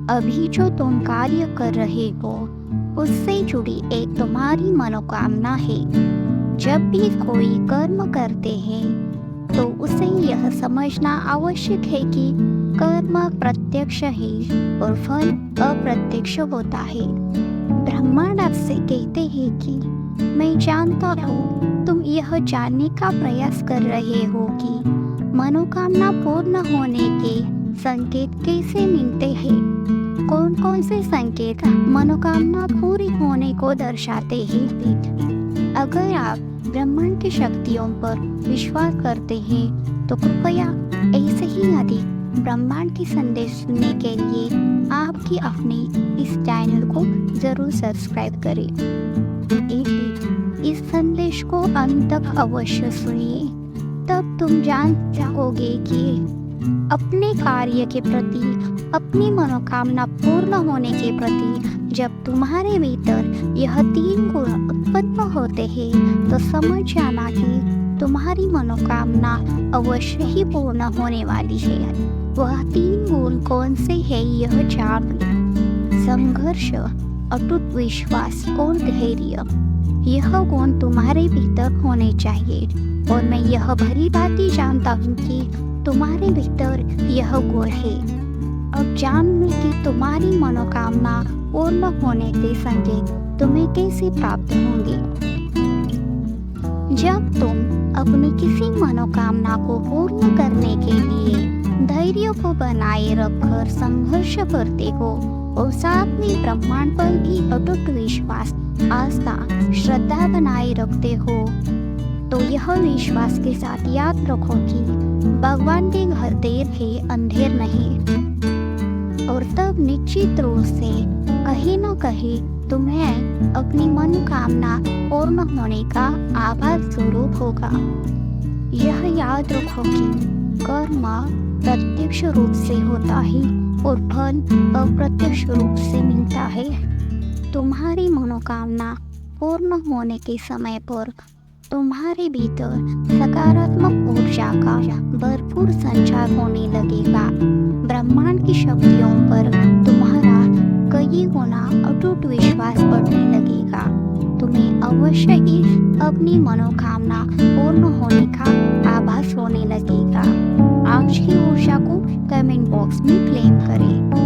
अभी जो तुम कार्य कर रहे हो उससे जुड़ी एक तुम्हारी मनोकामना है। जब भी कोई कर्म करते हैं तो उसे यह समझना आवश्यक है कि कर्म प्रत्यक्ष है और फल अप्रत्यक्ष होता है। ब्रह्मांड आपसे कहते हैं कि मैं जानता हूँ तुम यह जानने का प्रयास कर रहे हो कि मनोकामना पूर्ण होने के संकेत कैसे मिलते हैं। कौन कौन से संकेत मनोकामना पूरी होने को दर्शाते हैं। अगर आप ब्रह्मांड की शक्तियों पर विश्वास करते हैं तो कृपया ऐसे ही अधिक ब्रह्मांड की संदेश सुनने के लिए आपकी अपने इस चैनल को जरूर सब्सक्राइब करें। इस संदेश को अंत तक अवश्य सुनिए, तब तुम जान जाओगे कि अपने कार्य के प्रति, अपनी मनोकामना पूर्ण होने के प्रति जब तुम्हारे भीतर यह 3 गुण उत्पन्न होते हैं तो समझ जाना कि तुम्हारी मनोकामना अवश्य ही पूर्ण होने वाली है। वह 3 गुण कौन से है यह जान लो। संघर्ष, अटूट विश्वास और धैर्य, यह गुण तुम्हारे भीतर होने चाहिए और मैं यह भली भांति जानता हूँ कि तुम्हारे भीतर यह गुण है। अब जान लो कि तुम्हारी मनोकामना पूर्ण होने के संकेत तुम्हें कैसे प्राप्त होंगे। जब तुम अपनी किसी मनोकामना को पूर्ण करने के लिए धैर्य को बनाए रखकर संघर्ष करते हो और साथ में ब्रह्मांड पर भी अटूट विश्वास, आस्था, श्रद्धा बनाए रखते हो तो यह विश्वास के साथ याद रखो कि भगवान के घर देर है अंधेर नहीं। और तब निश्चित रूप से कहीं न कहीं तुम्हें अपनी मनोकामना पूर्ण होने का आभास स्वरूप होगा। यह याद रखो कि कर्म प्रत्यक्ष रूप से होता है और फल अप्रत्यक्ष रूप से मिलता है। तुम्हारी मनोकामना पूर्ण होने के समय पर तुम्हारे भीतर सकारात्मक ऊर्जा का भरपूर संचार होने लगेगा। ब्रह्मांड की शक्तियों पर तुम्हारा कई गुना अटूट विश्वास बढ़ने लगेगा। तुम्हें अवश्य ही अपनी मनोकामना पूर्ण होने का आभास होने लगेगा। आज की ऊर्जा को कमेंट बॉक्स में क्लेम करें।